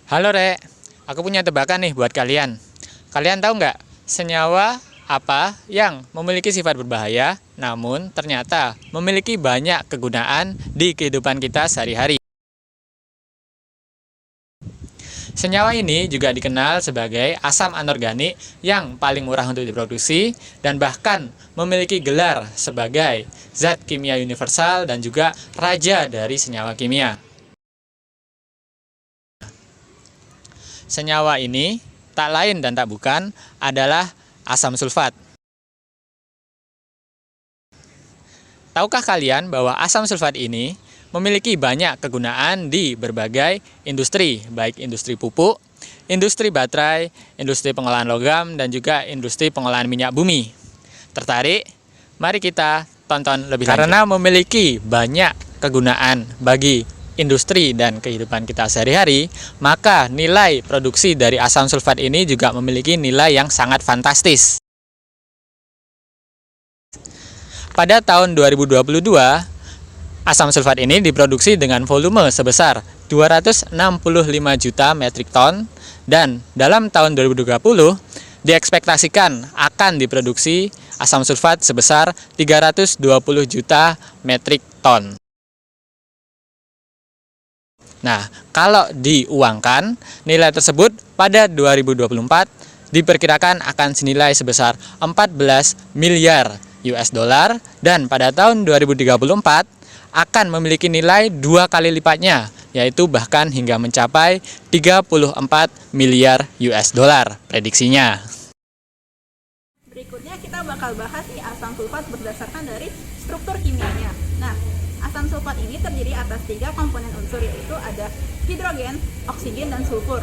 Halo Rek, aku punya tebakan nih buat kalian. Kalian tahu nggak senyawa apa yang memiliki sifat berbahaya, namun ternyata memiliki banyak kegunaan di kehidupan kita sehari-hari? Senyawa ini juga dikenal sebagai asam anorganik yang paling murah untuk diproduksi dan bahkan memiliki gelar sebagai zat kimia universal dan juga raja dari senyawa kimia. Senyawa ini tak lain dan tak bukan adalah asam sulfat. Tahukah kalian bahwa asam sulfat ini memiliki banyak kegunaan di berbagai industri, baik industri pupuk, industri baterai, industri pengolahan logam, dan juga industri pengolahan minyak bumi. Tertarik? Mari kita tonton lebih lanjut. Karena memiliki banyak kegunaan bagi industri dan kehidupan kita sehari-hari, maka nilai produksi dari asam sulfat ini juga memiliki nilai yang sangat fantastis. Pada tahun 2022, asam sulfat ini diproduksi dengan volume sebesar 265 juta metrik ton dan dalam tahun 2030 diekspektasikan akan diproduksi asam sulfat sebesar 320 juta metrik ton. Nah, kalau diuangkan, nilai tersebut pada 2024 diperkirakan akan senilai sebesar 14 miliar US dollar dan pada tahun 2034 akan memiliki nilai 2 kali lipatnya, yaitu bahkan hingga mencapai 34 miliar US dollar prediksinya. Berikutnya kita bakal bahas asam sulfat berdasarkan dari struktur kimianya. Nah, asam sulfat ini terdiri atas 3 komponen unsur, yaitu ada hidrogen, oksigen, dan sulfur.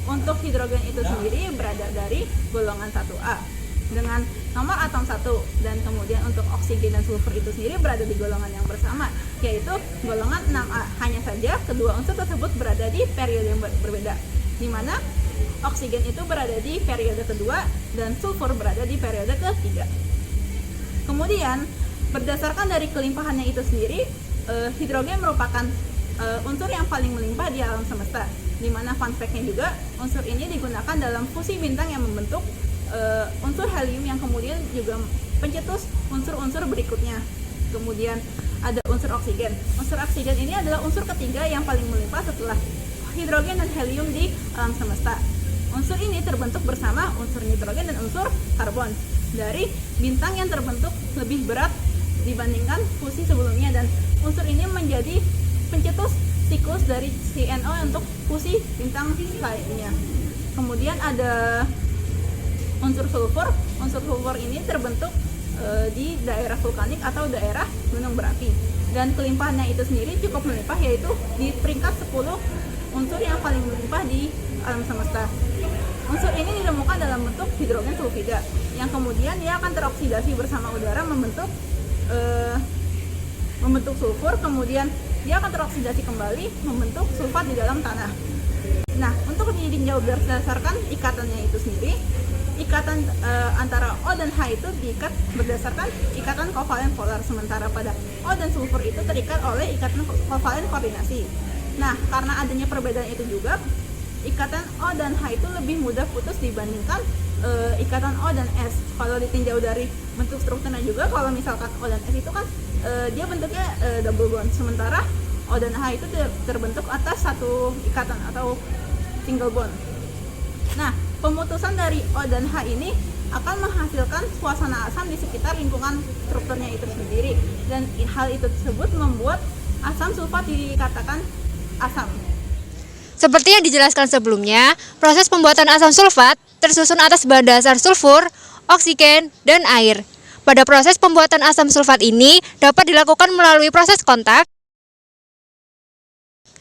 Untuk hidrogen itu sendiri berada dari golongan 1A dengan nomor atom 1, dan kemudian untuk oksigen dan sulfur itu sendiri berada di golongan yang bersama, yaitu golongan 6A. Hanya saja kedua unsur tersebut berada di periode yang berbeda, di mana oksigen itu berada di periode kedua dan sulfur berada di periode ketiga. Kemudian berdasarkan dari kelimpahannya itu sendiri, hidrogen merupakan unsur yang paling melimpah di alam semesta, di mana fun fact-nya juga unsur ini digunakan dalam fusi bintang yang membentuk unsur helium yang kemudian juga pencetus unsur-unsur berikutnya. Kemudian ada unsur oksigen. Unsur oksigen ini adalah unsur ketiga yang paling melimpah setelah hidrogen dan helium di alam semesta. Unsur ini terbentuk bersama unsur nitrogen dan unsur karbon dari bintang yang terbentuk lebih berat dibandingkan fusi sebelumnya, dan unsur ini menjadi pencetus siklus dari CNO untuk fusi bintang lainnya. Kemudian ada unsur sulfur. Unsur sulfur ini terbentuk di daerah vulkanik atau daerah gunung berapi, dan kelimpahannya itu sendiri cukup melimpah, yaitu di peringkat 10 unsur yang paling melimpah di alam semesta. Unsur ini ditemukan dalam bentuk hidrogen sulfida yang kemudian dia akan teroksidasi bersama udara membentuk sulfur, kemudian dia akan teroksidasi kembali membentuk sulfat di dalam tanah. Nah, untuk ditinjau berdasarkan ikatannya itu sendiri, ikatan antara O dan H itu diikat berdasarkan ikatan kovalen polar, sementara pada O dan sulfur itu terikat oleh ikatan kovalen koordinasi. Nah, karena adanya perbedaan itu juga, ikatan O dan H itu lebih mudah putus dibandingkan ikatan O dan S. Kalau ditinjau dari bentuk strukturnya juga, kalau misalkan O dan S itu kan dia bentuknya double bond, sementara O dan H itu terbentuk atas satu ikatan atau single bond. Nah, pemutusan dari O dan H ini akan menghasilkan suasana asam di sekitar lingkungan strukturnya itu sendiri, dan hal itu tersebut membuat asam sulfat dikatakan asam. Seperti yang dijelaskan sebelumnya, proses pembuatan asam sulfat tersusun atas bahan dasar sulfur, oksigen, dan air. Pada proses pembuatan asam sulfat ini dapat dilakukan melalui proses kontak,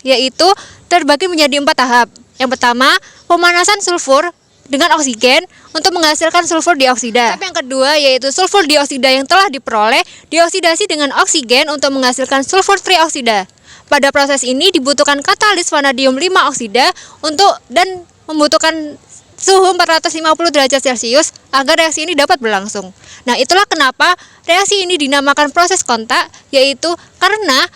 yaitu terbagi menjadi 4 tahap. Yang pertama, pemanasan sulfur dengan oksigen untuk menghasilkan sulfur dioksida. Tahap yang kedua yaitu sulfur dioksida yang telah diperoleh dioksidasi dengan oksigen untuk menghasilkan sulfur trioksida. Pada proses ini dibutuhkan katalis vanadium 5 oksida dan membutuhkan suhu 450 derajat Celcius agar reaksi ini dapat berlangsung. Nah, itulah kenapa reaksi ini dinamakan proses kontak, yaitu karena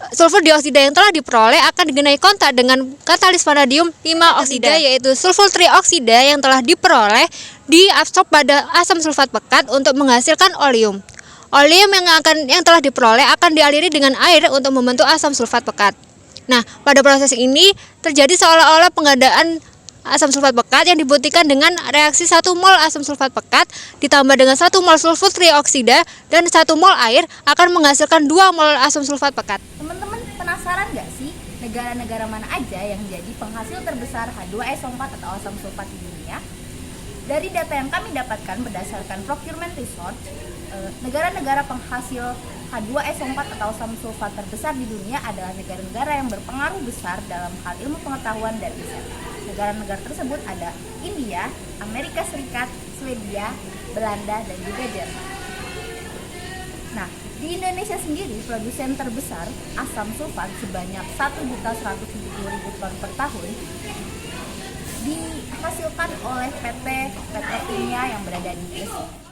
sulfur dioksida yang telah diperoleh akan dikenai kontak dengan katalis vanadium 5 oksida, yaitu sulfur trioksida yang telah diperoleh diabsorb pada asam sulfat pekat untuk menghasilkan oleum. Oleum yang telah diperoleh akan dialiri dengan air untuk membentuk asam sulfat pekat. Nah, pada proses ini terjadi seolah-olah pengadaan asam sulfat pekat yang dibuktikan dengan reaksi 1 mol asam sulfat pekat ditambah dengan 1 mol sulfur trioksida dan 1 mol air akan menghasilkan 2 mol asam sulfat pekat. Teman-teman penasaran nggak sih negara-negara mana aja yang jadi penghasil terbesar H2SO4 atau asam sulfat di dunia? Dari data yang kami dapatkan berdasarkan procurement research, negara-negara penghasil H2SO4 atau asam sulfat terbesar di dunia adalah negara-negara yang berpengaruh besar dalam hal ilmu pengetahuan dan riset. Negara-negara tersebut ada India, Amerika Serikat, Swedia, Belanda, dan juga Jerman. Nah, di Indonesia sendiri produsen terbesar asam sulfat sebanyak 1.170.000 ton per tahun dihasilkan oleh PT Kimia yang berada di Gresik.